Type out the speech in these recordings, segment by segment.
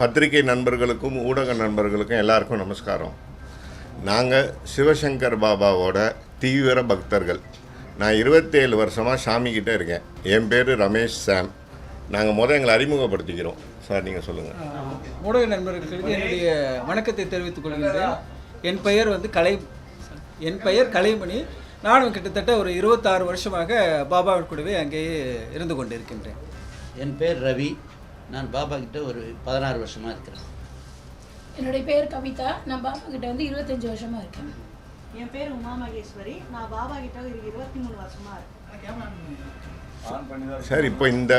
பத்திரிகை நண்பர்களுக்கும் ஊடக நண்பர்களுக்கும் எல்லாருக்கும் நமஸ்காரம். நாங்கள் சிவசங்கர் பாபாவோட தீவிர பக்தர்கள். நான் 27 வருஷமாக சாமிக்கிட்ட இருக்கேன். என் பேர் ரமேஷ் சாம். நாங்கள் எங்களை அறிமுகப்படுத்திக்கிறோம். சார் நீங்கள் சொல்லுங்கள். ஊடக நண்பர்களுக்கு என்னுடைய வணக்கத்தை தெரிவித்துக் கொள்கின்றேன். என் பெயர் கலைமணி. நானும் கிட்டத்தட்ட ஒரு 26 வருஷமாக பாபாவின் கூடவே அங்கேயே இருந்து கொண்டிருக்கின்றேன். என் பேர் ரவி. நான் பாபா கிட்ட ஒரு 16 வருஷமாக இருக்கிறேன். என்னுடைய பேர் கவிதா. நான் பாபா கிட்ட 25 வருஷமாக இருக்கேன். என் பேர் உமா மகேஸ்வரி. நான் பாபா கிட்ட 23 வருஷமாக இருக்கேன். சார், இப்போ இந்த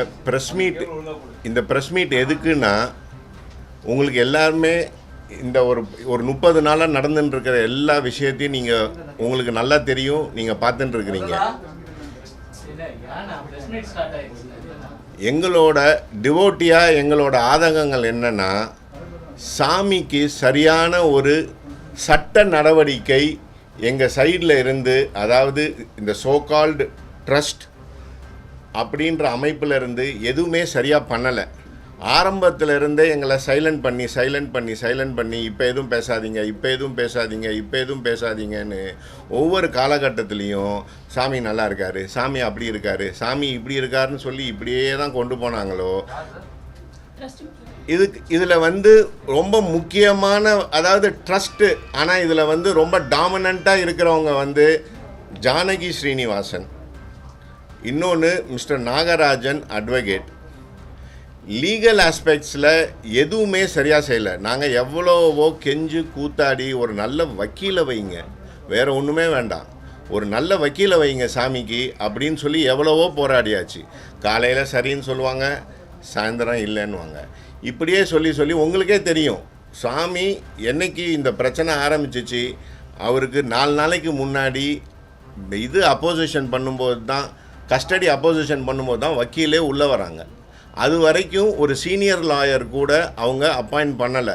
ப்ரெஸ் மீட் எதுக்குன்னா, உங்களுக்கு எல்லாருமே இந்த ஒரு 30 நாளாக நடந்துட்டு இருக்கிற எல்லா விஷயத்தையும் உங்களுக்கு நல்லா தெரியும், நீங்கள் பார்த்துட்டு இருக்கிறீங்க. எங்களோட டிவோட்டியாக எங்களோட ஆதங்கங்கள் என்னென்னா, சாமிக்கு சரியான ஒரு சட்ட நடவடிக்கை எங்கள் சைடில் இருந்து, அதாவது இந்த சோகால்டு ட்ரஸ்ட் அப்படின்ற அமைப்பில் இருந்து எதுவுமே சரியாக பண்ணலை. ஆரம்பத்தில் இருந்தே எங்களை சைலண்ட் பண்ணி இப்போ எதுவும் பேசாதீங்கன்னு ஒவ்வொரு காலகட்டத்திலையும் சாமி நல்லா இருக்கார், சாமி அப்படி இருக்கார், சாமி இப்படி இருக்காருன்னு சொல்லி இப்படியே தான் கொண்டு போனாங்களோ. இதில் ரொம்ப முக்கியமான, அதாவது ட்ரஸ்ட்டு, ஆனால் இதில் ரொம்ப டாமினண்ட்டாக இருக்கிறவங்க ஜானகி ஸ்ரீனிவாசன், இன்னொன்று மிஸ்டர் நாகராஜன் அட்வொகேட். லீகல் ஆஸ்பெக்ட்ஸில் எதுவுமே சரியாக செய்யலை. நாங்கள் எவ்வளவோ கெஞ்சு கூத்தாடி ஒரு நல்ல வக்கீலை வைங்க, வேறு ஒன்றுமே வேண்டாம், ஒரு நல்ல வக்கீலை வைங்க சாமிக்கு அப்படின்னு சொல்லி எவ்வளவோ போராடியாச்சு. காலையில் சரின்னு சொல்லுவாங்க, சாயந்தரம் இல்லைன்னுவாங்க. இப்படியே சொல்லி உங்களுக்கே தெரியும், சாமி என்னைக்கு இந்த பிரச்சனை ஆரம்பிச்சிச்சு, அவருக்கு 4 நாளைக்கு முன்னாடி அப்போசிஷன் பண்ணும்போது தான், கஸ்டடி அப்போசிஷன் பண்ணும்போது தான் வக்கீலே உள்ளே வராங்க. அது வரைக்கும் ஒரு சீனியர் லாயர் கூட அவங்க அப்பாயிண்ட் பண்ணலை.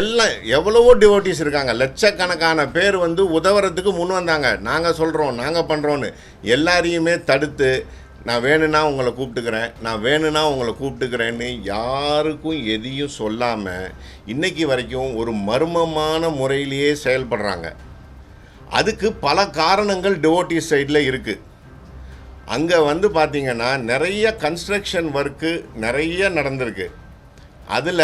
எல்லாம் எவ்வளவோ டிவோட்டிஸ் இருக்காங்க, லட்சக்கணக்கான பேர் உதவுறதுக்கு முன் வந்தாங்க. நாங்கள் சொல்கிறோம், நாங்கள் பண்ணுறோன்னு எல்லாரையுமே தடுத்து, நான் வேணும்னா உங்களை கூப்பிட்டுக்கிறேன்னு யாருக்கும் எதையும் சொல்லாமல் இன்றைக்கி வரைக்கும் ஒரு மர்மமான முறையிலேயே செயல்படுறாங்க. அதுக்கு பல காரணங்கள் டிவோட்டிஸ் சைடில் இருக்குது. அங்கே பார்த்திங்கன்னா நிறைய கன்ஸ்ட்ரக்ஷன் ஒர்க்கு நிறைய நடந்திருக்கு. அதில்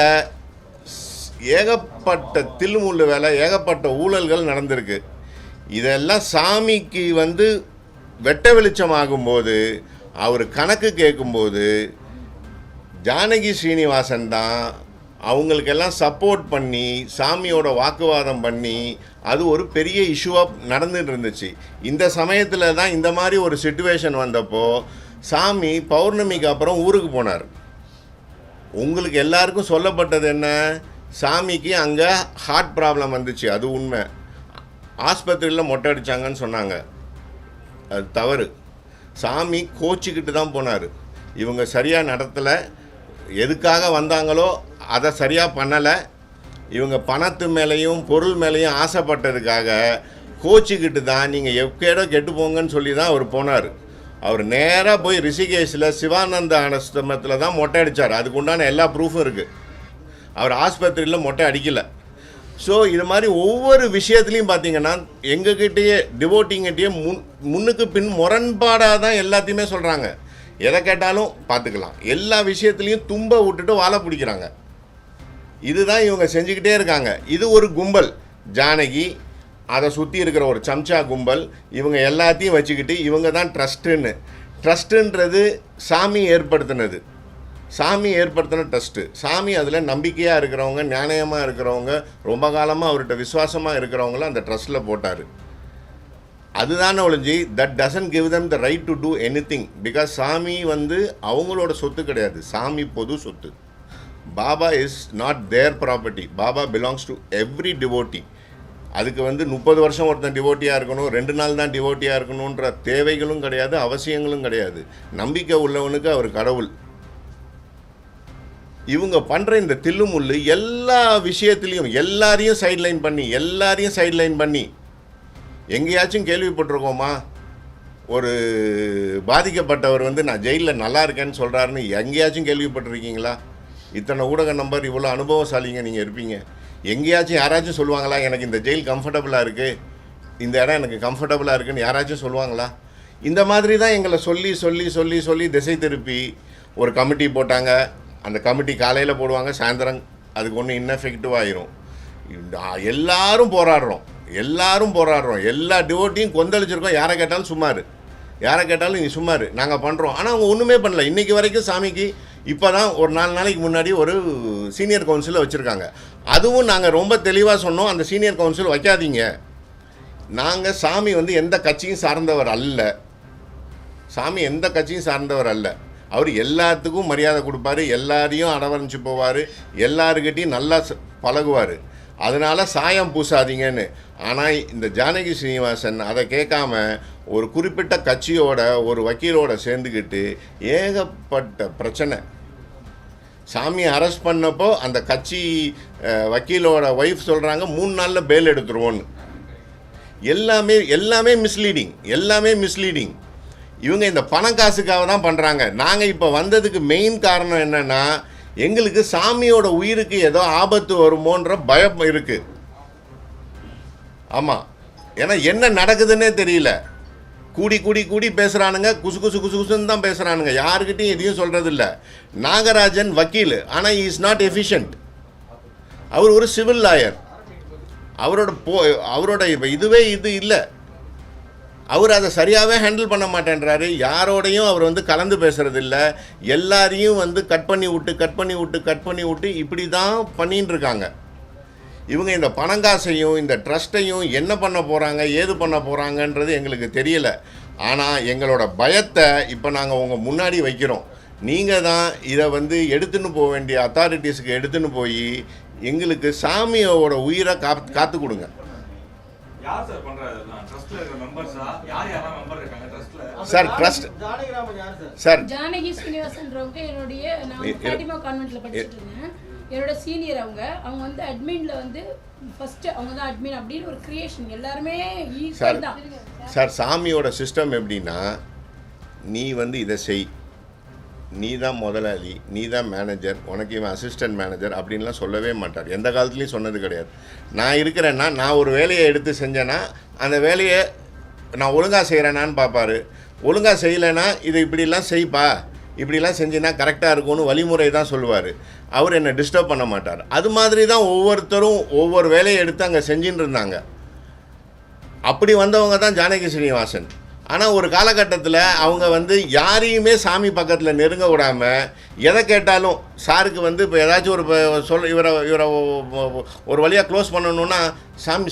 ஏகப்பட்ட தில்முள்ளு வேலை, ஏகப்பட்ட ஊழல்கள் நடந்திருக்கு. இதெல்லாம் சாமிக்கு வெட்ட வெளிச்சமாகும்போது, அவர் கணக்கு கேட்கும்போது ஜானகி ஸ்ரீனிவாசன் தான் அவங்களுக்கெல்லாம் சப்போர்ட் பண்ணி சாமியோட வாக்குவாதம் பண்ணி அது ஒரு பெரிய இஷ்யூவாக நடந்துட்டு இருந்துச்சு. இந்த சமயத்தில் தான் இந்த மாதிரி ஒரு சிச்சுவேஷன் வந்தப்போ சாமி பௌர்ணமிக்கு அப்புறம் ஊருக்கு போனார். உங்களுக்கு எல்லாருக்கும் சொல்லப்பட்டது என்ன, சாமிக்கு அங்கே ஹார்ட் ப்ராப்ளம் வந்துச்சு, அது உண்மை. ஆஸ்பத்திரியில் மொட்டை அடித்தாங்கன்னு சொன்னாங்க, அது தவறு. சாமி கோச்சிக்கிட்டு தான் போனார். இவங்க சரியாக நடத்தலை, எதுக்காக வந்தாங்களோ அதை சரியாக பண்ணலை. இவங்க பணத்து மேலேயும் பொருள் மேலேயும் ஆசைப்பட்டதுக்காக கோச்சிக்கிட்டு தான் நீங்கள் எக்கேடோ கெட்டு போங்கன்னு சொல்லி தான் அவர் போனார். அவர் நேராக போய் ரிஷிகேஷில் சிவானந்த ஆசிரமத்தில் தான் மொட்டை அடித்தார். அதுக்கு உண்டான எல்லா ப்ரூஃபும் இருக்குது. அவர் ஆஸ்பத்திரியில் மொட்டை அடிக்கலை. ஸோ இது மாதிரி ஒவ்வொரு விஷயத்துலையும் பார்த்திங்கன்னா எங்ககிட்டயே டிவோட்டிங்கிட்டே முன்னுக்கு பின் முரண்பாடாக தான் எல்லாத்தையுமே சொல்கிறாங்க. எதை கேட்டாலும் பார்த்துக்கலாம், எல்லா விஷயத்துலையும் தும்ப விட்டுட்டு வாழை பிடிக்கிறாங்க. இதுதான் இவங்க செஞ்சுக்கிட்டே இருக்காங்க. இது ஒரு கும்பல், ஜானகி, அதை சுற்றி இருக்கிற ஒரு சம்சா கும்பல், இவங்க எல்லாத்தையும் வச்சுக்கிட்டு இவங்க தான் ட்ரஸ்ட்டுன்றது சாமி ஏற்படுத்தின ட்ரஸ்ட்டு. சாமி அதில் நம்பிக்கையாக இருக்கிறவங்க, நியாயமாக இருக்கிறவங்க, ரொம்ப காலமாக அவர்கிட்ட விசுவாசமாக இருக்கிறவங்கள அந்த ட்ரஸ்ட்டில் போட்டார். அதுதானே ஒழிஞ்சி that doesn't give them the right to do anything. Because சாமி அவங்களோட சொத்து கிடையாது, சாமி பொது சொத்து. Baba is not their property. Baba belongs to every devotee. அதுக்கு 30 வருஷம் ஒருத்தன் டிவோட்டியாக இருக்கணும், 2 நாள் தான் டிவோட்டியாக இருக்கணுன்ற தேவைகளும் கிடையாது, அவசியங்களும் கிடையாது. நம்பிக்கை உள்ளவனுக்கு அவர் கடவுள். இவங்க பண்ணுற இந்த தில்லுமுள்ளு எல்லா விஷயத்துலேயும் எல்லாரையும் சைட்லைன் பண்ணி எங்கேயாச்சும் கேள்விப்பட்டிருக்கோமா? ஒரு பாதிக்கப்பட்டவர் நான் ஜெயிலில் நல்லா இருக்கேன்னு சொல்கிறாருன்னு எங்கேயாச்சும் கேள்விப்பட்டிருக்கீங்களா? இத்தனை ஊடக நம்பர், இவ்வளோ அனுபவசாலிங்க நீங்கள் இருப்பீங்க. எங்கேயாச்சும் யாராச்சும் சொல்லுவாங்களா எனக்கு இந்த ஜெயில் கம்ஃபர்டபுளாக இருக்குது, இந்த இடம் எனக்கு கம்ஃபர்டபுளாக இருக்குன்னு யாராச்சும் சொல்லுவாங்களா? இந்த மாதிரி தான் எங்களை சொல்லி சொல்லி சொல்லி சொல்லி திசை திருப்பி ஒரு கமிட்டி போட்டாங்க. அந்த கமிட்டி காலையில் போடுவாங்க, சாயந்தரம் அதுக்கு ஒன்று இன்னெஃபெக்டிவ் ஆயிரும். எல்லாரும் போராடுறோம், எல்லா டிவோட்டியும் கொந்தளிச்சிருக்கோம். யாரை கேட்டாலும் நீ சும்மாரு, நாங்கள் பண்ணுறோம். ஆனால் அவங்க ஒன்றுமே பண்ணல. இன்றைக்கி வரைக்கும் சாமிக்கு இப்போ தான் ஒரு 4 நாளைக்கு முன்னாடி ஒரு சீனியர் கவுன்சிலை வச்சுருக்காங்க. அதுவும் நாங்கள் ரொம்ப தெளிவாக சொன்னோம், அந்த சீனியர் கவுன்சில் வைக்காதீங்க. நாங்கள் சாமி வந்து எந்த கட்சியும் சார்ந்தவர் அல்ல. அவர் எல்லாத்துக்கும் மரியாதை கொடுப்பாரு, எல்லாரையும் அரவணைச்சு போவார், எல்லாருக்கிட்டையும் நல்லா பழகுவார். அதனால் சாயம் பூசாதீங்கன்னு. ஆனால் இந்த ஜானகி ஸ்ரீனிவாசன் அதை கேட்காம ஒரு குறிப்பிட்ட கட்சியோட ஒரு வக்கீலோட சேர்ந்துக்கிட்டு ஏகப்பட்ட பிரச்சனை. சாமியை அரெஸ்ட் பண்ணப்போ அந்த கட்சி வக்கீலோட ஒய்ஃப் சொல்கிறாங்க 3 நாளில் பேல் எடுத்துருவோன்னு. எல்லாமே மிஸ்லீடிங். இவங்க இந்த பணம் காசுக்காக தான் பண்ணுறாங்க. நாங்கள் இப்போ வந்ததுக்கு மெயின் காரணம் என்னென்னா, எங்களுக்கு சாமியோட உயிருக்கு ஏதோ ஆபத்து வருமோன்ற பயம் இருக்குது. ஆமாம், ஏன்னா என்ன நடக்குதுன்னே தெரியல. கூடி பேசுகிறானுங்க, குசுன்னு தான் பேசுகிறானுங்க. யாருக்கிட்டையும் எதையும் சொல்கிறதில்ல. நாகராஜன் வக்கீல், ஆனால் he is not efficient. அவர் ஒரு சிவில் லாயர். அவரோட இதுவே இது இல்லை. அவர் அதை சரியாகவே ஹேண்டில் பண்ண மாட்டேன்றாரு. யாரோடையும் அவர் வந்து கலந்து பேசுகிறதில்ல. எல்லாரையும் வந்து கட் பண்ணி விட்டு இப்படி தான் பண்ணின்னு இருக்காங்க. இவங்க இந்த பணங்காசையும் இந்த ட்ரஸ்ட்டையும் என்ன பண்ண போகிறாங்க, ஏது பண்ண போகிறாங்கன்றது எங்களுக்கு தெரியல. ஆனால் எங்களோட பயத்தை இப்போ நாங்கள் உங்கள் முன்னாடி வைக்கிறோம். நீங்கள் தான் இதை வந்து எடுத்துன்னு போக வேண்டிய அத்தாரிட்டிஸுக்கு எடுத்துன்னு போய் எங்களுக்கு சாமியோட உயிரை காத்து கொடுங்க. சார் ட்ரஸ்ட் சார் ஜானகி ஸ்ரீனிவாசன்றவங்க என்னுடைய நான் ஃபேட்டிமா கான்வென்ட்ல படிச்சிட்டு இருந்தேன். என்னோட சீனியர் அவங்க வந்து அட்மின்ல வந்து ஃபர்ஸ்ட் அவங்க தான் அட்மின் அப்படின்னு ஒரு கிரியேஷன். எல்லாருமே ஈக்குவல் தான் சார். சாமியோட சிஸ்டம் எப்படின்னா, நீ வந்து இதை செய், நீ தான் முதலாளி, நீ தான் மேனேஜர், உனக்கு இவன் அசிஸ்டன்ட் மேனேஜர் அப்படின்லாம் சொல்லவே மாட்டார். எந்த காலத்துலேயும் சொன்னது கிடையாது. நான் இருக்கிறேன்னா, நான் ஒரு வேலையை எடுத்து செஞ்சேன்னா அந்த வேலையை நான் ஒழுங்காக செய்கிறேனான்னு பார்ப்பார். ஒழுங்காக செய்யலைன்னா இதை இப்படிலாம் செய்ப்பா, இப்படிலாம் செஞ்சின்னா கரெக்டாக இருக்கும்னு வழிமுறை தான் சொல்லுவார். அவர் என்னை டிஸ்டர்ப் பண்ண மாட்டார். அது மாதிரி தான் ஒவ்வொருத்தரும் ஒவ்வொரு வேலையை எடுத்து அங்கே செஞ்சுட்டு இருந்தாங்க. அப்படி வந்தவங்க தான் ஜானகி ஸ்ரீனிவாசன். ஆனால் ஒரு காலகட்டத்தில் அவங்க வந்து யாரையுமே சாமி பக்கத்தில் நெருங்க விடாமல் எதை கேட்டாலும் சாருக்கு வந்து இப்போ ஏதாச்சும் ஒரு இவரை ஒரு வழியாக க்ளோஸ் பண்ணணுன்னா சாமி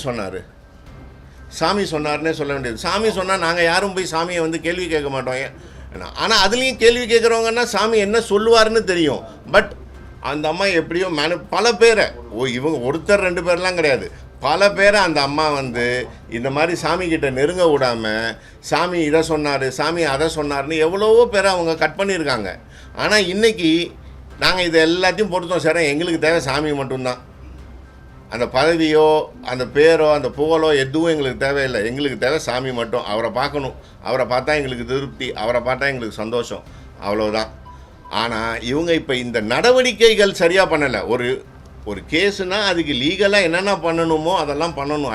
சொன்னார்னே சொல்ல வேண்டியது. சாமி சொன்னால் நாங்கள் யாரும் போய் சாமியை வந்து கேள்வி கேட்க மாட்டோம். ஆனால் அதுலேயும் கேள்வி கேட்குறவங்கன்னா சாமி என்ன சொல்லுவார்னு தெரியும். பட் அந்த அம்மா எப்படியோ பல பேரை இவங்க ஒருத்தர் 2 பேர்லாம் கிடையாது, பல பேரை அந்த அம்மா வந்து இந்த மாதிரி சாமிக்கிட்ட நெருங்க விடாமல் சாமி இதை சொன்னார், சாமி அதை சொன்னார்னு எவ்வளவோ பேரை அவங்க கட் பண்ணியிருக்காங்க. ஆனால் இன்றைக்கி நாங்கள் இதை எல்லாத்தையும் பொறுத்தோம். சார், எங்களுக்கு தேவை சாமி மட்டும்தான். அந்த பதவியோ அந்த பேரோ அந்த புகழோ எதுவும் எங்களுக்கு தேவையில்லை. எங்களுக்கு தேவை சாமி மட்டும். அவரை பார்க்கணும், அவரை பார்த்தா எங்களுக்கு திருப்தி, அவரை பார்த்தா எங்களுக்கு சந்தோஷம், அவ்வளோதான். ஆனால் இவங்க இப்போ இந்த நடவடிக்கைகள் சரியாக பண்ணலை. ஒரு கேஸுனால் அதுக்கு லீகலாக என்னென்ன பண்ணணுமோ அதெல்லாம் பண்ணணும்.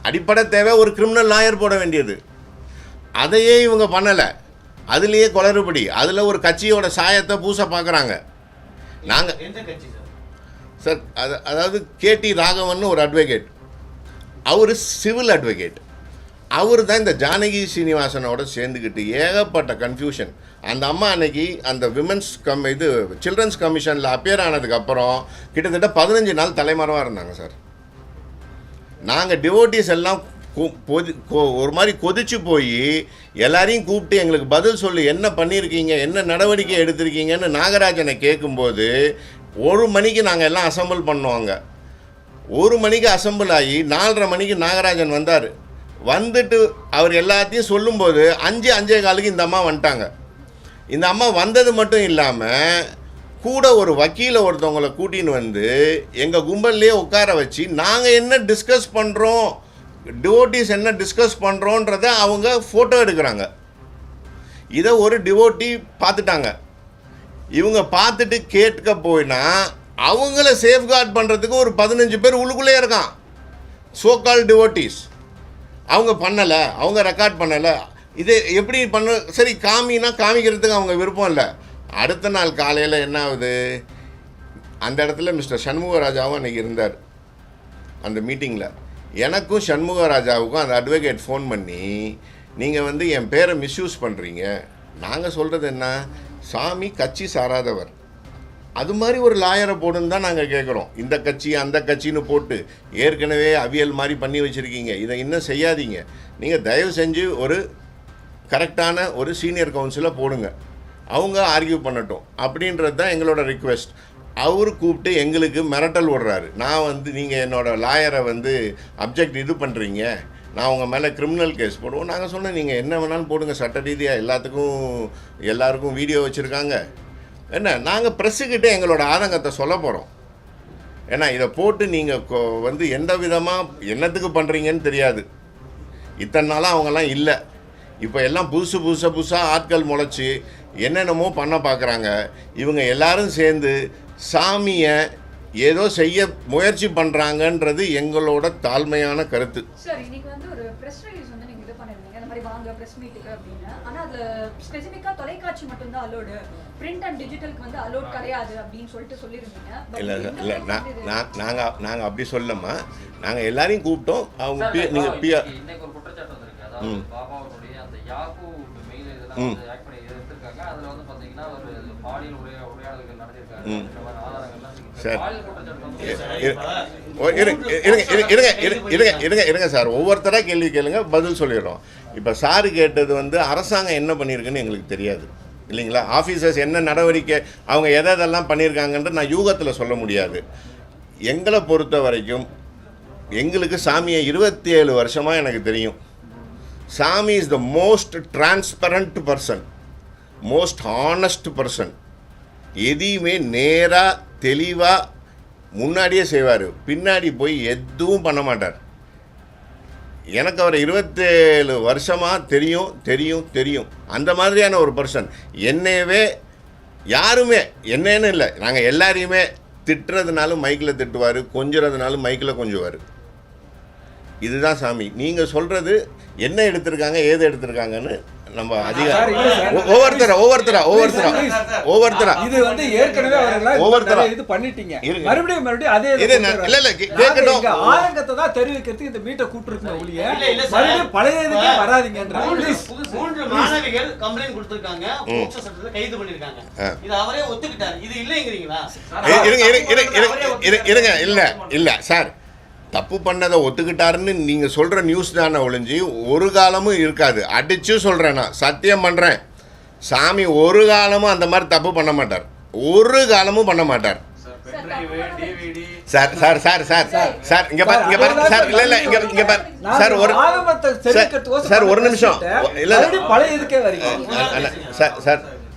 அடிப்படை தேவை ஒரு கிரிமினல் லாயர் போட வேண்டியது. அதையே இவங்க பண்ணலை. அதுலேயே குளறுபடி. அதில் ஒரு கட்சியோட சாயத்தை பூச பார்க்குறாங்க. நாங்கள் எந்த கட்சி சார்? அதாவது கேடி ராகவன் ஒரு அட்வொகேட், அவர் சிவில் அட்வொகேட். அவர் தான் இந்த ஜானகி ஸ்ரீனிவாசனோட சேர்ந்துக்கிட்டு ஏகப்பட்ட கன்ஃபியூஷன். அந்த அம்மா அன்னைக்கு அந்த சில்ட்ரன்ஸ் கமிஷனில் அப்பியர் ஆனதுக்கப்புறம் கிட்டத்தட்ட 15 நாள் தலைமறைவாக இருந்தாங்க சார். நாங்கள் டிவோட்டிஸ் எல்லாம் ஒரு மாதிரி கொதிச்சு போய் எல்லாரையும் கூப்பிட்டு எங்களுக்கு பதில் சொல்லி என்ன பண்ணியிருக்கீங்க, என்ன நடவடிக்கை எடுத்திருக்கீங்கன்னு நாகராஜனை கேட்கும்போது 1 மணிக்கு நாங்கள் எல்லாம் அசம்பிள் பண்ணுவாங்க. 1 மணிக்கு அசம்பிள் ஆகி 4:30 மணிக்கு நாகராஜன் வந்தார். வந்துட்டு அவர் எல்லாத்தையும் சொல்லும்போது 5:45 இந்த அம்மா வந்துட்டாங்க. இந்த அம்மா வந்தது மட்டும் இல்லாமல் கூட ஒரு வக்கீலை ஒருத்தவங்களை கூட்டின்னு வந்து எங்கள் கும்பல்லையே உட்கார வச்சு நாங்கள் என்ன டிஸ்கஸ் பண்ணுறோம், டிவோட்டிஸ் என்ன டிஸ்கஸ் பண்ணுறோன்றத அவங்க ஃபோட்டோ எடுக்கிறாங்க. இதை ஒரு டிவோட்டி பார்த்துட்டாங்க. இவங்க பார்த்துட்டு கேட்க போயினா அவங்கள சேஃப்கார்ட் பண்ணுறதுக்கு ஒரு 15 பேர் உள்ளுக்குள்ளே இருக்கான், சோகால் டிவோட்டிஸ். அவங்க பண்ணலை, அவங்க ரெக்கார்ட் பண்ணலை. இது எப்படி பண்ண சரி காமினா காமிக்கிறதுக்கு அவங்க விருப்பம் இல்லை. அடுத்த நாள் காலையில் என்ன ஆகுது, அந்த இடத்துல மிஸ்டர் சண்முகராஜாவும் அன்றைக்கி இருந்தார் அந்த மீட்டிங்கில். எனக்கும் சண்முகராஜாவுக்கும் அந்த அட்வொகேட் ஃபோன் பண்ணி, நீங்கள் வந்து என் பேரை மிஸ்யூஸ் பண்ணுறீங்க. நாங்கள் சொல்கிறது என்ன, சாமி கட்சி சாராதவர், அது மாதிரி ஒரு லாயரை போடுன்னு தான் நாங்கள் கேட்குறோம். இந்த கட்சி அந்த கட்சின்னு போட்டு ஏற்கனவே அவியல் மாதிரி பண்ணி வச்சுருக்கீங்க, இதை இன்னும் செய்யாதீங்க. நீங்கள் தயவு செஞ்சு ஒரு கரெக்டான ஒரு சீனியர் கவுன்சிலை போடுங்க, அவங்க ஆர்கியூ பண்ணட்டும் அப்படின்றது தான் எங்களோட ரிக்வெஸ்ட். அவர் கூப்பிட்டு எங்களுக்கு மிரட்டல் விடுறாரு. நான் வந்து நீங்கள் என்னோடய லாயரை வந்து அப்ஜெக்ட் இது பண்ணுறீங்க, நான் உங்கள் மேலே கிரிமினல் கேஸ் போடுவோம். நாங்கள் சொன்னோம் நீங்கள் என்ன வேணாலும் போடுங்க, சட்ட ரீதியாக எல்லாருக்கும் வீடியோ வச்சுருக்காங்க. என்ன நாங்கள் ப்ரெஸ்ஸுக்கிட்டே எங்களோட ஆதங்கத்தை சொல்ல போகிறோம். ஏன்னா இதை போட்டு நீங்கள் வந்து எந்த விதமாக என்னத்துக்கு பண்ணுறீங்கன்னு தெரியாது. இத்தனை நாளாக அவங்கெல்லாம் இல்லை, இப்போ எல்லாம் புதுசாக ஆட்கள் முளைச்சி என்னென்னமோ பண்ண பார்க்குறாங்க. இவங்க எல்லாரும் சேர்ந்து சாமியை ஏதோ செய்ய முயற்சி பண்ணுறாங்கன்றது எங்களோட தாழ்மையான கருத்து. சார், இன்னைக்கு வந்து ஒரு ப்ரெஸ் ரிலீஸ் வந்து நீங்கள் இது பண்ணிருந்தீங்க, இந்த மாதிரி வாங்க ப்ரெஸ் மீட்டுக்கு அப்படின்னு. ஆனால் அதில் ஸ்பெசிஃபிக்காக தொலைக்காட்சி மட்டும்தான் அலோடு, பிரிண்ட் அண்ட் டிஜிட்டலுக்கு வந்து அலோட் கிடையாது அப்படின்னு சொல்லியிருந்தீங்க. இல்லை நாங்கள் அப்படி சொல்லம்மா, நாங்கள் எல்லாரையும் கூப்பிட்டோம். அவங்க நீங்கள் பிஆர் இன்னைக்கு ஒரு குற்றச்சாட்டு வந்திருக்கு. அதாவது பாபாவுடைய அந்த யாகு மெயில் இதெல்லாம் வந்து ஆக்ட் பண்ணி எடுத்திருக்காங்க. அதில் வந்து பார்த்தீங்கன்னா ஒரு பாலியல் உரையாடல்கள் நடத்திருக்காங்க. இந்த மாதிரி ஆதாரங்கள்லாம் இருங்க சார், ஒவ்வொருத்தராக கேள்வி கேளுங்க, பதில் சொல்லிடுறோம். இப்போ சாரு கேட்டது வந்து அரசாங்கம் என்ன பண்ணியிருக்குன்னு எங்களுக்கு தெரியாது இல்லைங்களா. ஆஃபீஸர்ஸ் என்ன நடவடிக்கை அவங்க எதெல்லாம் பண்ணியிருக்காங்கன்ற நான் யூகத்தில் சொல்ல முடியாது. எங்களை பொறுத்த வரைக்கும் எங்களுக்கு சாமியை 27 வருஷமாக எனக்கு தெரியும். சாமி is the most transparent person, most honest person. எதையுமே நேராக தெளிவாக முன்னாடியே செய்வார், பின்னாடி போய் எதுவும் பண்ண மாட்டார். எனக்கு அவர் 27 வருஷமாக தெரியும். அந்த மாதிரியான ஒரு பர்சன். என்னையவே யாருமே என்னன்னு இல்லை, நாங்கள் எல்லாரையுமே திட்டுறதுனாலும் மைக்கில் திட்டுவார், கொஞ்சுறதுனாலும் மைக்கில் கொஞ்சுவார். இதுதான் சாமி. நீங்கள் சொல்கிறது என்ன எடுத்திருக்காங்க ஏது எடுத்திருக்காங்கன்னு நம்ம அதிகாரி ஒவ்வொருத்தரா இது வந்து ஏற்கனவே அவர்களா இது பண்ணிட்டீங்க, மறுபடியும் அதே கேட்கணும். ஆதங்கத்தை தான் தெரிவிக்கிறதுக்கு இந்த மீட்டை கூப்பிட்டுருக்கோம் ஒழிய மறுபடியும் பழைய இதுக்கே வராதீங்கன்ற. 3 மாணவிகள் கம்ப்ளைண்ட் கொடுத்திருக்காங்க, போக்சோ சட்டத்துல கைது பண்ணிருக்காங்க. இது அவரே ஒத்துக்கிட்டாரு, இது இல்லைங்கிறீங்களா? இல்ல சார், தப்பு பண்ணதை ஒத்துக்கிட்டாருன்னு நீங்கள் சொல்கிற நியூஸ் தானே ஒழிஞ்சு ஒரு காலமும் இருக்காது. அடித்து சொல்கிறேன், நான் சத்தியம் பண்ணுறேன், சாமி ஒரு காலமும் அந்த மாதிரி தப்பு பண்ண மாட்டார், ஒரு காலமும் பண்ண மாட்டார். Sir sir sir sir sir இங்கே பாரு சார், இல்லை இங்கே பாரு சார், ஒரு நிமிஷம், இல்லை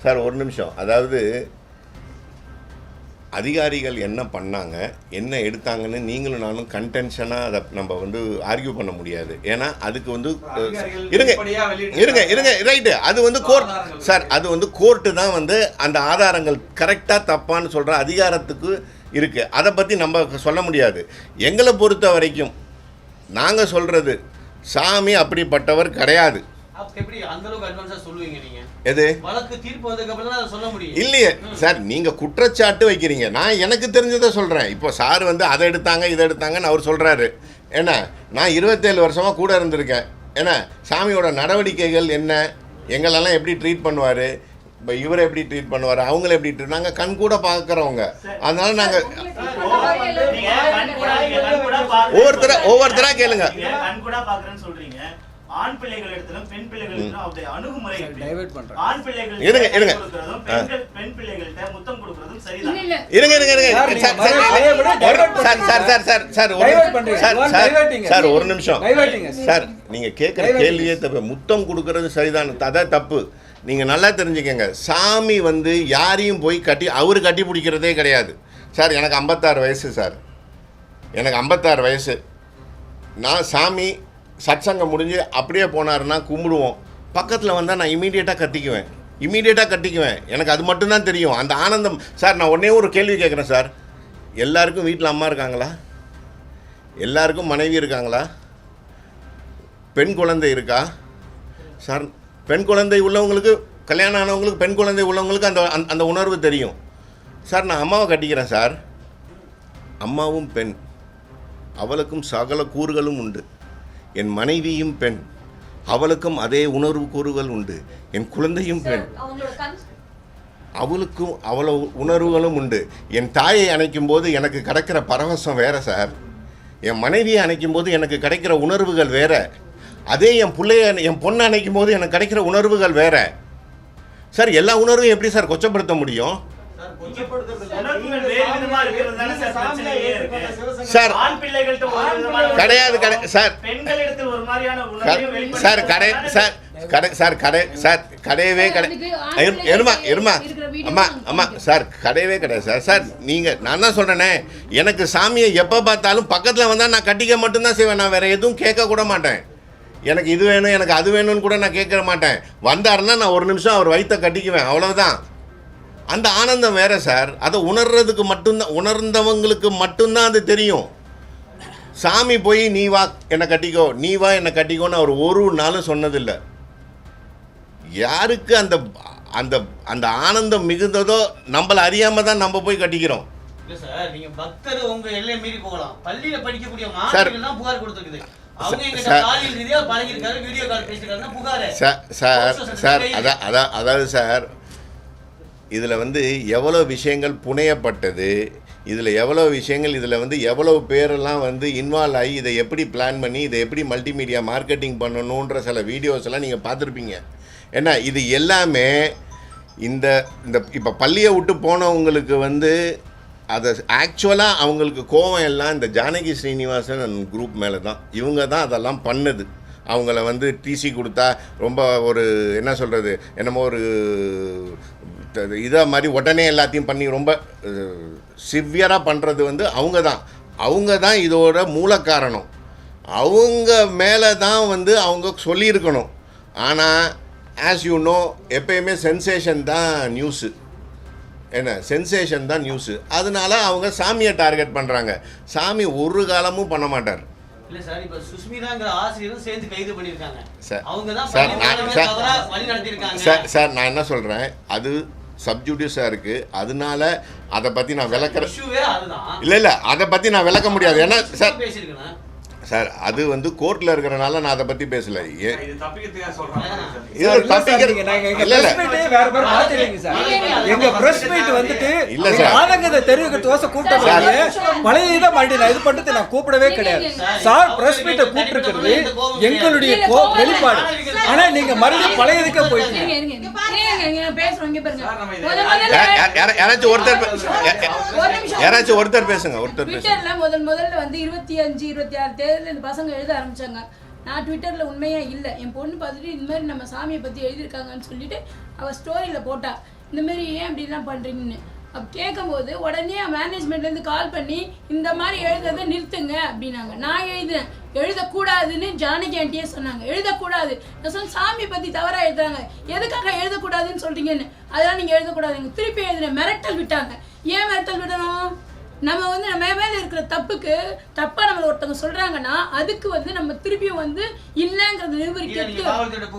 சார் ஒரு நிமிஷம். அதாவது அதிகாரிகள் என்ன பண்ணாங்க என்ன எடுத்தாங்கன்னு நீங்களும் நானும் கன்டென்ஷனாக அதை நம்ம வந்து ஆர்கியூ பண்ண முடியாது. ஏன்னா அதுக்கு வந்து இருங்க ரைட்டு, அது வந்து கோர்ட் சார், அது வந்து கோர்ட்டு தான் வந்து அந்த ஆதாரங்கள் கரெக்டாக தப்பான்னு சொல்கிற அதிகாரத்துக்கு இருக்குது. அதை பற்றி நம்ம சொல்ல முடியாது. எங்களை பொறுத்த வரைக்கும் நாங்கள் சொல்கிறது சாமி அப்படிப்பட்டவர் கிடையாது. எது இல்லையே சார், நீங்கள் குற்றச்சாட்டு வைக்கிறீங்க, நான் எனக்கு தெரிஞ்சதை சொல்கிறேன். இப்போ சார் வந்து அதை எடுத்தாங்க இதை எடுத்தாங்கன்னு அவர் சொல்கிறாரு. ஏன்னா நான் 27 வருஷமாக கூட இருந்திருக்கேன். ஏன்னா சாமியோட நடவடிக்கைகள் என்ன, எங்களெல்லாம் எப்படி ட்ரீட் பண்ணுவார், இப்போ இவரை எப்படி ட்ரீட் பண்ணுவார், அவங்கள எப்படி ட்ரீட், நாங்கள் கண் கூட பார்க்குறவங்க. அதனால நாங்கள் ஒவ்வொருத்தராக கேளுங்க. ஆண் பிள்ளைகள் இடத்திலும் பெண் பிள்ளைகள் இடத்திலும் அவருடைய அணுகுமுறை டைவர்ட் பண்றாங்க. ஆண் பிள்ளைகள் இருங்க பெண் பிள்ளைகள்ட்ட முத்தம் கொடுக்கிறதும் சரிதான். சார் ஒரு நிமிஷம் சார், நீங்க கேட்குற கேள்வியே தப்பு. முத்தம் கொடுக்கறது சரிதான், அதான் தப்பு. நீங்க நல்லா தெரிஞ்சுக்கங்க, சாமி வந்து யாரையும் போய் அவரு கட்டி பிடிக்கிறதே கிடையாது. சார் எனக்கு 56 வயசு சார், எனக்கு 56 வயசு. நான் சாமி சத்சங்கம் முடிஞ்சு அப்படியே போனாருன்னா கும்பிடுவோம், பக்கத்தில் வந்தால் நான் இமீடியட்டாக கத்திக்குவேன். இம்மீடியட்டாக கட்டிக்குவேன். எனக்கு அது மட்டும்தான் தெரியும், அந்த ஆனந்தம். சார் நான் ஒன்றே ஒரு கேள்வி கேட்குறேன் சார், எல்லாருக்கும் வீட்டில் அம்மா இருக்காங்களா? எல்லாருக்கும் மனைவி இருக்காங்களா? பெண் குழந்தை இருக்கா சார்? பெண் குழந்தை உள்ளவங்களுக்கு, கல்யாணம் ஆனவங்களுக்கு, பெண் குழந்தை உள்ளவங்களுக்கு அந்த அந்த உணர்வு தெரியும் சார். நான் அம்மாவை கட்டிக்கிறேன் சார், அம்மாவும் பெண், அவளுக்கும் சகல கூறுகளும் உண்டு. என் மனைவியும் பெண், அவளுக்கும் அதே உணர்வு கூறுகள் உண்டு. என் குழந்தையும் பெண், அவளுக்கும் அவ்வளோ உணர்வுகளும் உண்டு. என் தாயை அணைக்கும் போது எனக்கு கிடைக்கிற பரவசம் வேற சார், என் மனைவியை அணைக்கும் போது எனக்கு கிடைக்கிற உணர்வுகள் வேற. அதே என் பிள்ளைய, என் பொண்ணை அணைக்கும் போது எனக்கு கிடைக்கிற உணர்வுகள் வேற சார். எல்லா உணர்வையும் எப்படி சார் கொச்சப்படுத்த முடியும் சார்? கிடையாது சார், சார் கடை சார் கடை சார் கடை சார் கிடையவே இருமா அம்மா அம்மா சார், கிடையவே கிடையாது சார். சார் நீங்கள், நான் தான் சொல்கிறேனே, எனக்கு சாமியை எப்போ பார்த்தாலும் பக்கத்தில் வந்தால் நான் கட்டிக்க மட்டும்தான் செய்வேன், நான் வேறு எதுவும் கேட்க கூட மாட்டேன். எனக்கு இது வேணும், எனக்கு அது வேணும்னு கூட நான் கேட்க மாட்டேன். வந்தாருன்னா நான் ஒரு நிமிஷம் அவர் வயிற்ற கட்டிக்குவேன், அவ்வளோதான். அந்த ஆனந்தம் வேறு சார், அதை உணர்றதுக்கு மட்டும்தான், உணர்ந்தவங்களுக்கு மட்டும்தான் அது தெரியும். சாமி போய் நீ வா என்னை கட்டிக்கோ, நீ வா என்னை கட்டிக்கோன்னு அவர் ஒரு நாளும் சொன்னதில்லை. யாருக்கு அந்த அந்த அந்த ஆனந்தம் மிகுந்ததோ நம்மளை அறியாமல் தான் நம்ம போய் கட்டிக்கிறோம். இல்ல சார், நீங்க பக்தர் உங்க எல்லை மீறி போகலாம். பள்ளியில படிக்கக்கூடிய மாணவர்கள் தான் புகார் கொடுத்திருக்குது. அவங்க எங்க காலில் ரீதியா பழகி இருக்காரு, வீடியோ கால் பேசிருக்காருன்னா புகாரே. சார் அதாவது சார், இதில் வந்து எவ்வளோ விஷயங்கள் புனையப்பட்டது, இதில் எவ்வளோ விஷயங்கள், இதில் வந்து எவ்வளோ பேரெல்லாம் வந்து இன்வால்வ் ஆகி இதை எப்படி பிளான் பண்ணி இதை எப்படி மல்டிமீடியா மார்க்கெட்டிங் பண்ணணுன்ற சில வீடியோஸ் எல்லாம் நீங்கள் பார்த்துருப்பீங்க. ஏன்னா இது எல்லாமே இந்த இந்த இப்போ பள்ளியை விட்டு போனவங்களுக்கு வந்து அதை ஆக்சுவலாக அவங்களுக்கு கோவம் எல்லாம் இந்த ஜானகி ஸ்ரீனிவாசன் குரூப் மேலே தான். இவங்க தான் அதெல்லாம் பண்ணுது. அவங்கள வந்து டிசி கொடுத்தா ரொம்ப ஒரு என்ன சொல்கிறது, என்னமோ ஒரு இதாக மாதிரி உடனே எல்லாத்தையும் பண்ணி ரொம்ப சிவியராக பண்ணுறது வந்து அவங்க தான் இதோட மூல காரணம். அவங்க மேலே தான் வந்து அவங்க சொல்லியிருக்கணும். ஆனால் ஆஸ் யூ நோ, எப்பயுமே சென்சேஷன் தான் நியூஸு, என்ன சென்சேஷன் தான் நியூஸு. அதனால அவங்க சாமியை டார்கெட் பண்ணுறாங்க. சாமி ஒரு காலமும் பண்ண மாட்டார். இல்ல சார், இப்ப சுஸ்மிதாங்கிற ஆசிரியரும் சேர்ந்து கைது பண்ணிருக்காங்க. சார் நான் என்ன சொல்கிறேன், அது சப்ஜுடியூஸாக இருக்குது. அதனால அதை பற்றி நான் விளக்குறேன். இல்லை அதை பற்றி நான் விளக்க முடியாது. ஏன்னா சார் அது வந்து கோர்ட்டில் இருக்கிறனால நான் அதை பற்றி பேசலை. கூப்பிடவே கிடையாது சார். பிரஸ் மீட்டை கூப்பிட்டுருக்கிறது எங்களுடைய வெளிப்பாடு. ஆனா நீங்க மறுபடியும் பழையதுக்கே போயிட்டீங்க. யாராச்சும் ஒருத்தர் பேசுங்க. முதல்ல வந்து 25, 26 இந்த பசங்க எழுத ஆரம்பிச்சாங்க. நான் ட்விட்டரில் உண்மையாக இல்லை, என் பொண்ணு பார்த்துட்டு இந்த மாதிரி நம்ம சாமியை பற்றி எழுதியிருக்காங்கன்னு சொல்லிட்டு அவள் ஸ்டோரியில் போட்டா, இந்த மாதிரி ஏன் அப்படிலாம் பண்ணுறீங்கன்னு. அப்போ கேட்கும்போது உடனே மேனேஜ்மெண்ட்லேருந்து கால் பண்ணி இந்த மாதிரி எழுதுறதை நிறுத்துங்க அப்படின்னாங்க. நான் எழுதுனேன், எழுதக்கூடாதுன்னு ஜானகி ஆண்டியே சொன்னாங்க. எழுதக்கூடாது, நான் சொன்ன சாமியை பற்றி தவறாக எழுதுறாங்க, எதுக்காக எழுதக்கூடாதுன்னு சொல்கிறீங்கன்னு. அதெல்லாம் நீங்கள் எழுதக்கூடாதுங்க. திருப்பி எழுதுனேன், மிரட்டல் விட்டாங்க. ஏன் மிரட்டல் விடணும்? நம்ம வந்து நம்ம மேலே இருக்கிற தப்புக்கு தப்பாக நம்மளை ஒருத்தவங்க சொல்கிறாங்கன்னா அதுக்கு வந்து நம்ம திருப்பியும் வந்து இல்லைங்கிறது நிரூபிக்கிறதுக்கு காவல்துறைக்கு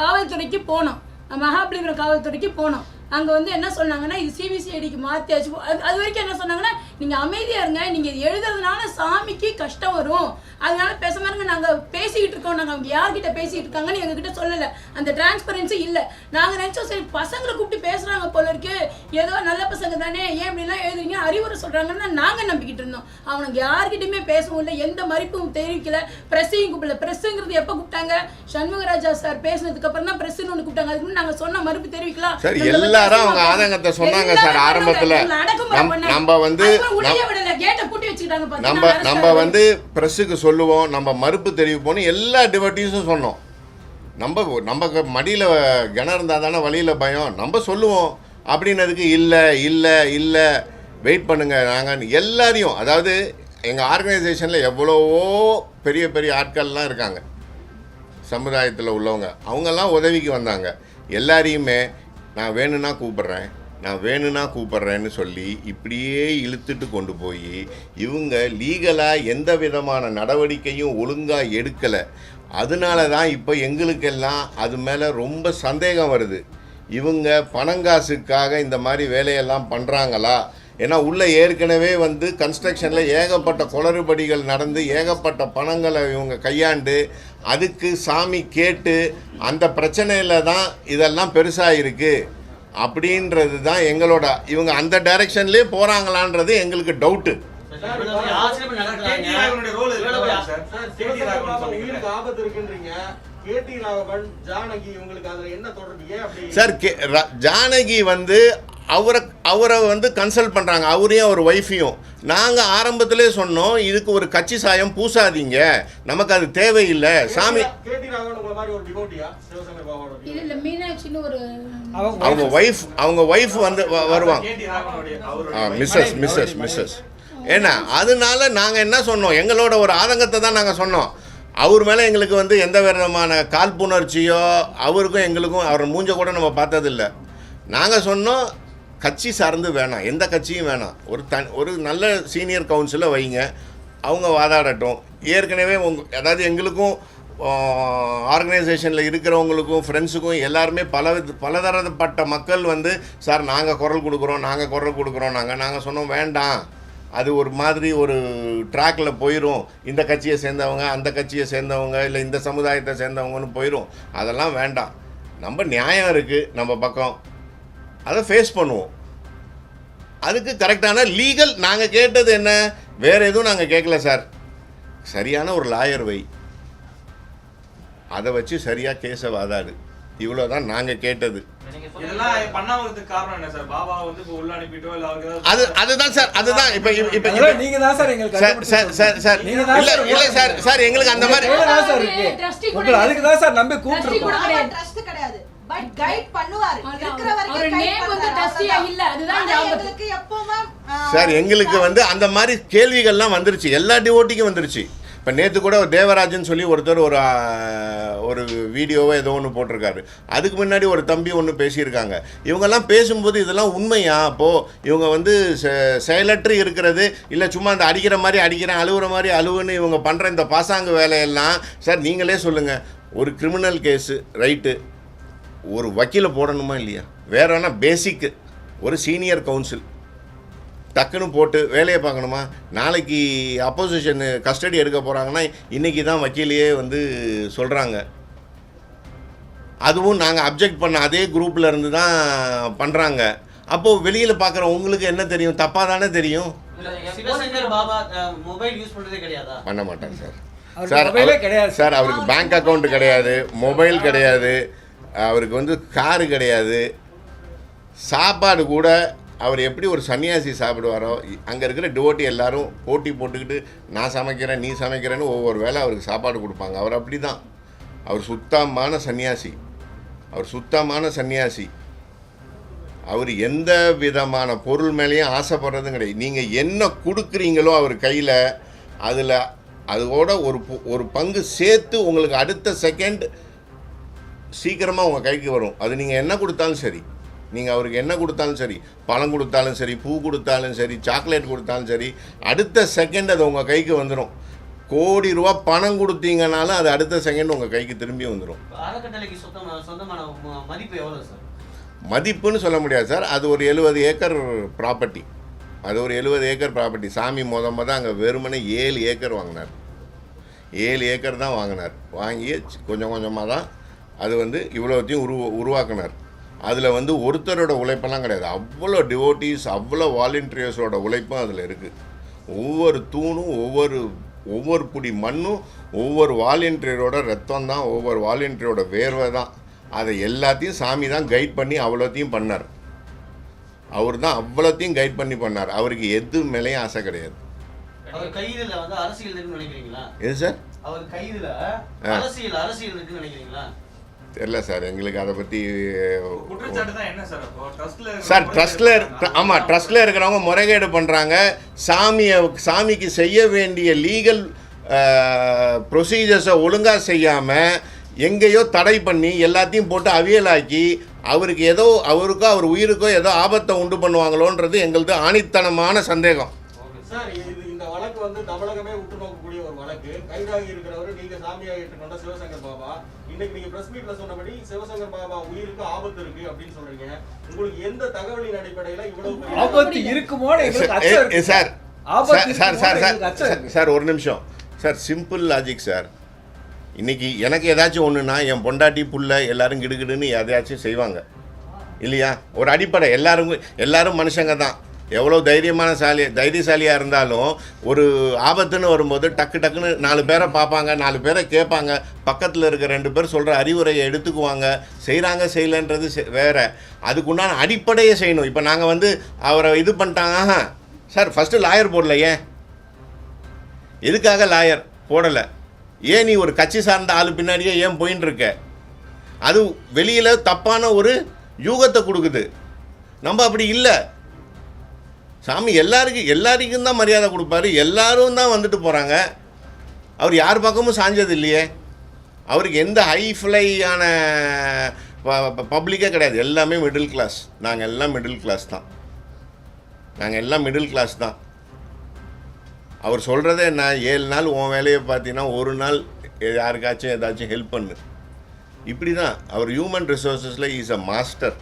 காவல்துறைக்கு போனோம். மகாபலிபுரம் காவல்துறைக்கு போனோம். அங்கே வந்து என்ன சொன்னாங்கன்னா, இது சிபிசிஐடிக்கு மாற்றியாச்சு. அது வரைக்கும் என்ன சொன்னாங்கன்னா, நீங்கள் அமைதியாக இருங்க, நீங்கள் இது எழுதுறதுனால சாமிக்கு கஷ்டம் வரும், அதனால பேசாம இருங்க, நாங்கள் பேசிக்கிட்டு இருக்கோம், நாங்கள் அவங்க யார்கிட்ட பேசிகிட்டு இருக்காங்கன்னு எங்ககிட்ட சொல்லலை. அந்த டிரான்ஸ்பரன்சி இல்லை. நாங்கள் நினச்சோம் சரி பசங்களை கூப்பிட்டு பேசுகிறாங்க போல இருக்கு, ஏதோ நல்ல பசங்க தானே, ஏன் இப்படிலாம் எழுதுறீங்க, அறிவுரை சொல்கிறாங்கன்னு நாங்கள் நம்பிக்கிட்டு இருந்தோம். அவனுக்கு யார்கிட்டையுமே பேசவும் இல்லை, எந்த மதிப்பும் தெரிவிக்கல. ப்ரெஸ்ஸையும் கூப்பிடல. ப்ரெஸ்ஸுங்கிறது எப்போ கூப்பிட்டாங்க? சண்முகராஜா சார் பேசினதுக்கு அப்புறம் தான் ப்ரெஸ்ஸுன்னு ஒன்று கூப்பிட்டாங்க. அதுக்கு நாங்கள் சொன்ன மறுப்பு தெரிவிக்கலாம். எல்லாரும் அவங்க ஆதங்கத்தை சொன்னாங்க சார் ஆரம்பத்தில். நம்ம வந்து பிரஸுக்கு சொல்லுவோம், நம்ம மறுப்பு தெரிவிப்போம்னு எல்லா டிவோட்டிஸும் சொன்னோம். நம்ம மடியில் கிணறு இருந்தால் தானே வழியில் பயம், நம்ம சொல்லுவோம். அப்படின்னதுக்கு இல்லை இல்லை இல்லை வெயிட் பண்ணுங்கள் நாங்கள் எல்லாரையும், அதாவது எங்கள் ஆர்கனைசேஷனில் எவ்வளவோ பெரிய பெரிய ஆட்கள்லாம் இருக்காங்க. சமுதாயத்தில் உள்ளவங்க அவங்கெல்லாம் உதவிக்கு வந்தாங்க. எல்லாரையுமே நான் வேணும்னா கூப்பிட்றேன்னு சொல்லி இப்படியே இழுத்துட்டு கொண்டு போய் இவங்க லீகலாக எந்த விதமான நடவடிக்கையும் ஒழுங்காக எடுக்கலை. அதனால தான் இப்போ எங்களுக்கெல்லாம் அது மேலே ரொம்ப சந்தேகம் வருது. இவங்க பணங்காசுக்காக இந்த மாதிரி வேலையெல்லாம் பண்ணுறாங்களா? ஏன்னா உள்ளே ஏற்கனவே வந்து கன்ஸ்ட்ரக்ஷனில் ஏகப்பட்ட குளறுபடிகள் நடந்து ஏகப்பட்ட பணங்களை இவங்க கையாண்டு அதுக்கு சாமி கேட்டு அந்த பிரச்சனையில் தான் இதெல்லாம் பெருசாக இருக்குது அப்படின்றது தான் எங்களோட. இவங்க அந்த டைரெக்ஷன்லேயே போகிறாங்களான்றது எங்களுக்கு டவுட்டு. சார் ஜானகி வந்து அவரை வந்து கன்சல்ட் பண்ணுறாங்க, அவரையும் அவர் ஒய்ஃபையும். நாங்கள் ஆரம்பத்திலே சொன்னோம் இதுக்கு ஒரு கட்சி சாயம் பூசாதீங்க, நமக்கு அது தேவையில்லை. சாமி அவங்க ஒய்ஃப் வந்து வருவாங்க, மிஸ்ஸஸ். ஏன்னா அதனால நாங்கள் என்ன சொன்னோம், எங்களோட ஒரு ஆதங்கத்தை தான் நாங்கள் சொன்னோம். அவர் மேலே எங்களுக்கு வந்து எந்த விதமான காழ்ப்புணர்ச்சியோ அவருக்கும் எங்களுக்கும் அவர் மூஞ்ச கூட நம்ம பார்த்ததில்லை. நாங்கள் சொன்னோம் கட்சி சார்ந்து வேணாம், எந்த கட்சியும் வேணாம், ஒரு நல்ல சீனியர் கவுன்சிலை வைங்க, அவங்க வாதாடட்டும். ஏற்கனவே அதாவது எங்களுக்கும் ஆர்கனைசேஷனில் இருக்கிறவங்களுக்கும் ஃப்ரெண்ட்ஸுக்கும் எல்லாருமே பலதரப்பட்ட மக்கள் வந்து சார் நாங்கள் குரல் கொடுக்குறோம் நாங்கள் சொன்னோம் வேண்டாம், அது ஒரு மாதிரி ஒரு ட்ராக்கில் போயிடும், இந்த கட்சியை சேர்ந்தவங்க அந்த கட்சியை சேர்ந்தவங்க இல்லை இந்த சமுதாயத்தை சேர்ந்தவங்கன்னு போயிடும், அதெல்லாம் வேண்டாம். நம்ம நியாயம் இருக்குது நம்ம பக்கம், அதை ஃபேஸ் பண்ணுவோம். அதுக்கு கரெக்டான லீகல் நாங்கள் கேட்டது என்ன, வேறு எதுவும் நாங்கள் கேட்கல சார். சரியான ஒரு லாயர் வை, அதை வச்சு சரியாக கேஸை வாதாடு, இவ்வளோதான் நாங்கள் கேட்டது. அதுதான் சார், அதுதான் இப்போ நீங்க தான் சார் எங்களுக்கு சார் இல்லை சார் எங்களுக்கு அந்த மாதிரி அதுக்கு தான் சார் நம்பி கூப்பிட்டுருக்கோம். ட்ரஸ்ட் கிடையாது, பட் கைட் பண்ணுவார். இருக்கிற வரைக்கும் அவர் நேம் வந்து ட்ரஸ்டியா இல்ல, அதுதான் எங்களுக்கு எப்பவுமே சார் எங்களுக்கு வந்து அந்த மாதிரி கேள்விகள்லாம் வந்துருச்சு, எல்லா டிவோட்டிக்கும் வந்துருச்சு. இப்போ நேற்று கூட தேவராஜன் சொல்லி ஒருத்தர் ஒரு வீடியோவை ஏதோ ஒன்று போட்டிருக்காரு. அதுக்கு முன்னாடி ஒரு தம்பி ஒன்று பேசியிருக்காங்க. இவங்கெல்லாம் பேசும்போது இதெல்லாம் உண்மையா? அப்போது இவங்க வந்து செயலற்று இருக்கிறது இல்லை சும்மா அந்த அடிக்கிற மாதிரி அடிக்கிறேன் அழுகுற மாதிரி அழுவுன்னு இவங்க பண்ணுற இந்த பாசாங்கு வேலையெல்லாம் சார் நீங்களே சொல்லுங்கள். ஒரு கிரிமினல் கேஸு ரைட்டு, ஒரு வக்கீலை போடணுமா இல்லையா? வேற என்ன பேசிக்கு ஒரு சீனியர் கவுன்சில் டக்குன்னு போட்டு வேலையை பார்க்கணுமா? நாளைக்கு அப்போசிஷன் கஸ்டடி எடுக்க போகிறாங்கன்னா இன்றைக்கி தான் வக்கீலையே வந்து சொல்கிறாங்க. அதுவும் நாங்கள் அப்ஜெக்ட் பண்ண அதே குரூப்பில் இருந்து தான் பண்ணுறாங்க. அப்போது வெளியில் பார்க்குற உங்களுக்கு என்ன தெரியும்? தப்பாக தானே தெரியும். பண்ண மாட்டாங்க சார் அவருக்கு பேங்க் அக்கௌண்ட் கிடையாது, மொபைல் கிடையாது, அவருக்கு வந்து காரு கிடையாது, சாப்பாடு கூட அவர் எப்படி ஒரு சன்னியாசி சாப்பிடுவாரோ அங்கே இருக்கிற டிவோட்டி எல்லாரும் போட்டி போட்டுக்கிட்டு நான் சமைக்கிறேன் நீ சமைக்கிறேன்னு ஒவ்வொரு வேளை அவருக்கு சாப்பாடு கொடுப்பாங்க. அவர் அப்படி தான், அவர் சுத்தமான சன்னியாசி. அவர் எந்த விதமான பொருள் மேலேயும் ஆசைப்படுறதும் கிடையாது. நீங்கள் என்ன கொடுக்குறீங்களோ அவர் கையில் அதில் அதோட ஒரு பங்கு சேர்த்து உங்களுக்கு அடுத்த செகண்ட் சீக்கிரமாக உங்கள் கைக்கு வரும். அது நீங்கள் என்ன கொடுத்தாலும் சரி, நீங்கள் அவருக்கு என்ன கொடுத்தாலும் சரி, பழம் கொடுத்தாலும் சரி, பூ கொடுத்தாலும் சரி, சாக்லேட் கொடுத்தாலும் சரி, அடுத்த செகண்ட் அது உங்கள் கைக்கு வந்துடும். கோடி ரூபா பணம் கொடுத்தீங்கனாலும் அது அடுத்த செகண்ட் உங்கள் கைக்கு திரும்பி வந்துடும். மதிப்புன்னு சொல்ல முடியாது சார், அது ஒரு 70 ஏக்கர் ப்ராப்பர்ட்டி. சாமி மொதல் அங்கே வெறுமனே 7 ஏக்கர் வாங்கினார். 7 ஏக்கர் தான் வாங்கினார். வாங்கி கொஞ்சம் கொஞ்சமாக தான் அது வந்து இவ்வளோத்தையும் உருவாக்கினார். அதில் வந்து ஒருத்தரோட உழைப்பெல்லாம் கிடையாது, அவ்வளோ டிவோட்டிஸ் அவ்வளோ வாலண்டியர்ஸோட உழைப்பும் அதில் இருக்குது. ஒவ்வொரு தூணும் ஒவ்வொரு புடி மண்ணும் ஒவ்வொரு வாலண்டியரோட ரத்தம் தான், ஒவ்வொரு வாலண்டியரோட வேர்வை தான். அதை எல்லாத்தையும் சாமி தான் கைட் பண்ணி அவ்வளோத்தையும் பண்ணார். அவர் தான் அவ்வளோத்தையும் கைட் பண்ணி பண்ணார். அவருக்கு எது மேலேயும் ஆசை கிடையாது. எது சார் தெரியல சார் எங்களுக்கு அதை பற்றி. சார் ட்ரஸ்ட்டில் இருக்கிறவங்க முறைகேடு பண்ணுறாங்க. சாமிக்கு செய்ய வேண்டிய லீகல் ப்ரொசீஜர்ஸை ஒழுங்காக செய்யாமல் எங்கேயோ தடை பண்ணி எல்லாத்தையும் போட்டு அவியலாக்கி அவருக்கு ஏதோ அவருக்கோ அவர் உயிருக்கோ ஏதோ ஆபத்தை உண்டு பண்ணுவாங்களோன்றது எங்களது ஆணித்தனமான சந்தேகம். சார், இந்த வழக்கு வந்து தமிழகமே உற்று நோக்கக்கூடிய ஒரு வழக்கு. கைதாகி இருக்கிறவர் நீங்க சாமியா ஏற்றுக்கொண்ட சிவசங்கர் பாபா. இன்னைக்கு நீங்க பிரஸ் மீட்ல சொன்னபடி சிவசங்கர் பாபா உயிருக்கு ஆபத்து இருக்கு அப்படின்னு சொல்றீங்க. உங்களுக்கு எந்த தகவலின் அடிப்படையில இவ்வளவு ஆபத்து இருக்குமோ? சார் ஒரு நிமிஷம் சார், சிம்பிள் லாஜிக் சார். இன்றைக்கி எனக்கு ஏதாச்சும் ஒன்றுனா என் பொண்டாட்டி புள்ள எல்லாரும் கிடுகிடுன்னு எதையாச்சும் செய்வாங்க இல்லையா? ஒரு அடிப்படை. எல்லாரும் மனுஷங்க தான். எவ்வளோ தைரியசாலியாக இருந்தாலும் ஒரு ஆபத்துன்னு வரும்போது டக்குன்னு 4 பேரை பார்ப்பாங்க, 4 பேரை கேட்பாங்க, பக்கத்தில் இருக்க 2 பேர் சொல்கிற அறிவுரையை எடுத்துக்குவாங்க. செய்கிறாங்க செய்யலைன்றது வேறு. அதுக்குண்டான அடிப்படையை செய்யணும். இப்போ நாங்கள் வந்து அவரை இது பண்ணிட்டாங்க சார், ஃபஸ்ட்டு லாயர் போடல. ஏன் எதுக்காக லாயர் போடலை? ஏன் நீ ஒரு கட்சி சார்ந்த ஆள் பின்னாடியே ஏன் போயின்னு இருக்க? அது வெளியில் தப்பான ஒரு யூகத்தை கொடுக்குது. நம்ம அப்படி இல்லை. சாமி எல்லாருக்கும் தான் மரியாதை கொடுப்பாரு. எல்லாரும் தான் வந்துட்டு போகிறாங்க. அவர் யார் பக்கமும் சாஞ்சது இல்லையே. அவருக்கு எந்த ஹைஃப்ளையான பப்ளிக்கே கிடையாது. எல்லாமே மிடில் கிளாஸ். நாங்கள் எல்லாம் மிடில் கிளாஸ் தான். அவர் சொல்கிறதே என்ன, 7 நாள் உன் வேலையை பார்த்தீங்கன்னா 1 நாள் யாருக்காச்சும் ஏதாச்சும் ஹெல்ப் பண்ணு. இப்படி தான் அவர் ஹியூமன் ரிசோர்ஸஸில் இஸ் அ மாஸ்டர்.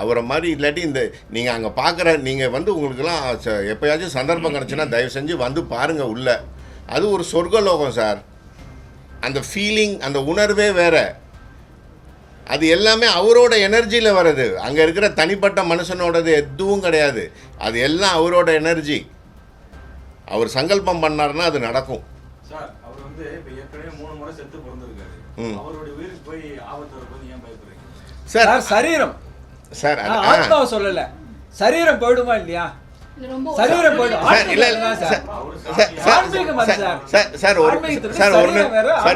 அவரை மாதிரி இல்லாட்டி நீங்கள் அங்கே பார்க்குற நீங்கள் வந்து உங்களுக்கெல்லாம் எப்போயாச்சும் சந்தர்ப்பம் கிடச்சுன்னா தயவு செஞ்சு வந்து பாருங்கள் உள்ள. அது ஒரு சொர்க்கலோகம் சார். அந்த ஃபீலிங், அந்த உணர்வே வேறு. அது எல்லாமே அவரோட எனர்ஜியில் வர்றது. அங்கே இருக்கிற தனிப்பட்ட மனுஷனோடது எதுவும் கிடையாது. அது எல்லாம் அவரோட எனர்ஜி. அவர் சங்கல்பம் பண்ணாருன்னா அது நடக்கும். சார், அவர் வந்து இப்போ ஏற்கனவே 3 முறை செத்து பிறந்திருக்காரு. அவருடைய உயிருக்கு போய் ஆபத்து வரும்போது ஏன் பயப்படுறீங்க சார்? சரீரம் சார், ஆத்மாவை சொல்லல, சரீரம் போயிடுமா இல்லையா? சரீரம் போயிடும்.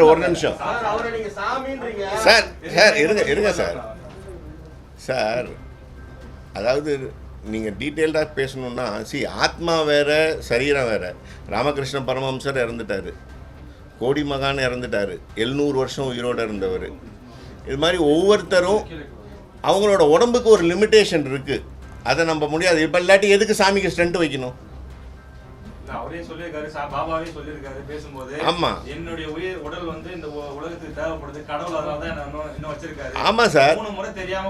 ஒரு நிமிஷம் சார், இருங்க சார். அதாவது நீங்கள் டீட்டெயில்டாக பேசணுன்னா, ஆத்மா வேறு சரீரம் வேறு. ராமகிருஷ்ண பரமஹம்சர் இறந்துட்டார், கோடி மகான் இறந்துட்டார், 700 வருஷம் உயிரோடு இருந்தவர். இது மாதிரி ஒவ்வொருத்தரும் அவங்களோட உடம்புக்கு ஒரு லிமிட்டேஷன் இருக்குது. அதை நம்ப முடியாது. இப்போ இல்லாட்டி எதுக்கு சாமிக்கு ஸ்ட்ரென்த் வைக்கணும்? அவரே சொல்லியிருக்காரு, பாபாவே சொல்லியிருக்காரு பேசும்போது. ஆமாம், என்னுடைய உடல் வந்து இந்த உலகத்துக்கு தேவைப்படுது, கடவுள் அதனால தான் இன்னும் வச்சிருக்காரு. ஆமாம் சார். 3 முறை தெரியாம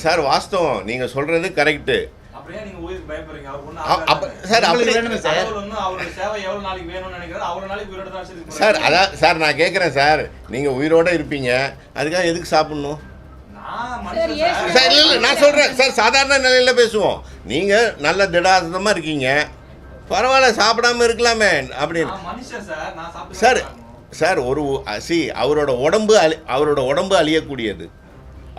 சார் வாஸ்தவம் நீங்கள் சொல்கிறது கரெக்டு. அப்படியே நீங்கள் உயிருக்கு பயப்படுறீங்க. அவர் ஒன்றும் சார் அப்படி அவருடைய சேவை எவ்வளோ நாளைக்கு வேணும்னு நினைக்கிறாரு. அவ்வளோ நாளைக்கு உயிரோட தான் வச்சிருக்கு சார். அதான் சார் நான் கேட்குறேன் சார், நீங்கள் உயிரோடு இருப்பீங்க, அதுக்காக எதுக்கு சாப்பிட்ணும்? சார் இல்லை, நான் சொல்கிறேன் சார், சாதாரண நிலையில் பேசுவோம். நீங்கள் நல்ல திடாசமாக இருக்கீங்க, பரவாயில்ல, சாப்பிடாம இருக்கலாமே அப்படின்னு. சார் ஒரு அவரோட உடம்பு அழியக்கூடியது.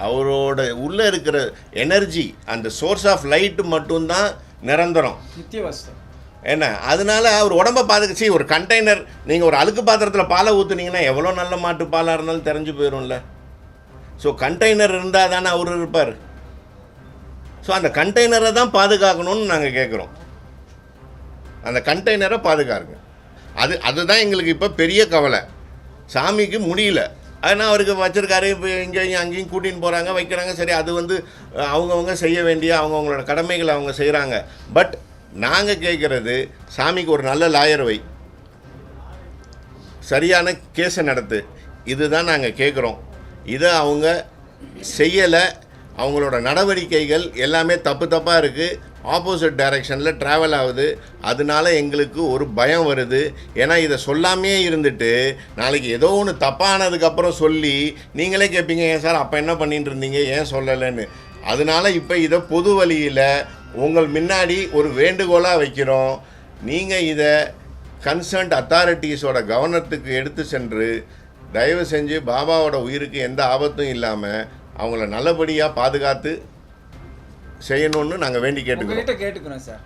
அவரோட உள்ளே இருக்கிற எனர்ஜி, அந்த சோர்ஸ் ஆஃப் லைட்டு மட்டும்தான் நிரந்தரம். என்ன அதனால அவர் உடம்பை பாதுகாச்சு ஒரு கண்டெய்னர், நீங்கள் ஒரு அழுக்கு பாத்திரத்தில் பாலை ஊற்றுனீங்கன்னா எவ்வளோ நல்ல மாட்டு பாலாக இருந்தாலும் தெரிஞ்சு போயிடும்ல. ஸோ கண்டெய்னர் இருந்தால் தானே அவர் இருப்பார். ஸோ அந்த கண்டெய்னரை தான் பாதுகாக்கணும்னு நாங்கள் கேட்குறோம். அந்த கண்டெய்னரை பாதுகாருங்க. அதுதான் எங்களுக்கு இப்போ பெரிய கவலை. சாமிக்கு முடியல, அதனால் அவருக்கு வச்சுருக்காரு. இப்போ இங்கேயும் அங்கேயும் கூட்டின்னு போகிறாங்க, வைக்கிறாங்க. சரி, அது வந்து அவங்கவுங்க செய்ய வேண்டிய அவங்கவுங்களோட கடமைகளை அவங்க செய்கிறாங்க. பட் நாங்கள் கேட்குறது, சாமிக்கு ஒரு நல்ல லாயர் வை, சரியான கேஸை நடத்து. இதுதான் நாங்கள் கேட்குறோம். இதை அவங்க செய்யலை. அவங்களோட நடவடிக்கைகள் எல்லாமே தப்பாக இருக்குது, ஆப்போசிட் டைரெக்ஷனில் ட்ராவல் ஆகுது. அதனால எங்களுக்கு ஒரு பயம் வருது. ஏன்னா இதை சொல்லாமே இருந்துட்டு நாளைக்கு ஏதோ ஒன்று தப்பானதுக்கப்புறம் சொல்லி நீங்களே கேட்பீங்க, ஏன் சார் அப்போ என்ன பண்ணிட்டு இருந்தீங்க, ஏன் சொல்லலைன்னு. அதனால இப்போ இதை பொது வழியில் உங்கள் முன்னாடி ஒரு வேண்டுகோளாக வைக்கிறோம். நீங்கள் இதை கன்சர்ன்ட் அத்தாரிட்டிஸோட கவனத்துக்கு எடுத்து சென்று தயவு செஞ்சு பாபாவோட உயிருக்கு எந்த ஆபத்தும் இல்லாமல் அவங்கள நல்லபடியாக பாதுகாத்து செய்யணும்னு நாங்கள் வேண்டி கேட்டுக்கிறோம் சார்.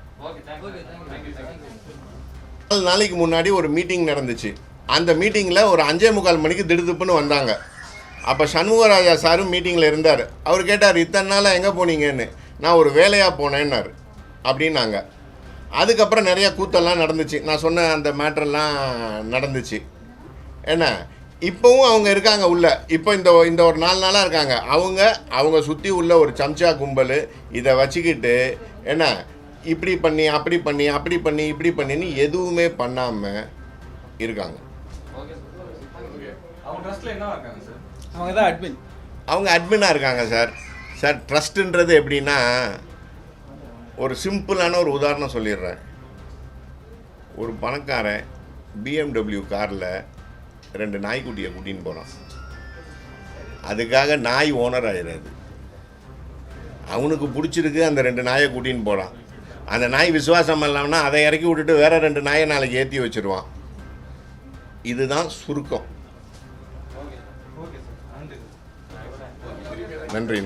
4 நாளைக்கு முன்னாடி ஒரு மீட்டிங் நடந்துச்சு. அந்த மீட்டிங்கில் ஒரு 5:45 மணிக்கு திடுதுப்புன்னு வந்தாங்க. அப்போ சண்முகராஜா சாரும் மீட்டிங்கில் இருந்தார். அவர் கேட்டார், இத்தனை நாளாக எங்கே போனீங்கன்னு. நான் ஒரு வேலையாக போனேன்னாரு அப்படின்னாங்க. அதுக்கப்புறம் நிறையா கூத்தெல்லாம் நடந்துச்சு. நான் சொன்ன அந்த மேட்டரெல்லாம் நடந்துச்சு. என்ன இப்போவும் அவங்க இருக்காங்க உள்ள. இப்போ இந்த ஒரு 4 நாளாக இருக்காங்க. அவங்க சுற்றி உள்ள ஒரு சம்சா கும்பல் இதை வச்சுக்கிட்டு என்ன இப்படி பண்ணி அப்படி பண்ணி அப்படி பண்ணி இப்படி பண்ணின்னு எதுவுமே பண்ணாமல் இருக்காங்க. அவங்க தான் அட்மின். அவங்க அட்மினாக இருக்காங்க சார். சார் ட்ரஸ்ட்டுன்றது எப்படின்னா, ஒரு சிம்பிளான ஒரு உதாரணம் சொல்லிடுறேன். ஒரு பணக்காரன் BMW காரில் 2 நாய்க்குட்டியை கூட்டின்னு போகிறான். அதுக்காக நாய் ஓனர் ஆயிடுறது. அவனுக்கு பிடிச்சிருக்கு, அந்த 2 நாயை கூட்டின்னு போகிறான். அந்த நாய் விசுவாசம் இல்லாமனா அதை இறக்கி விட்டுட்டு வேறு 2 நாயை நாளைக்கு ஏற்றி வச்சுருவான். இதுதான் சுருக்கம். நன்றி.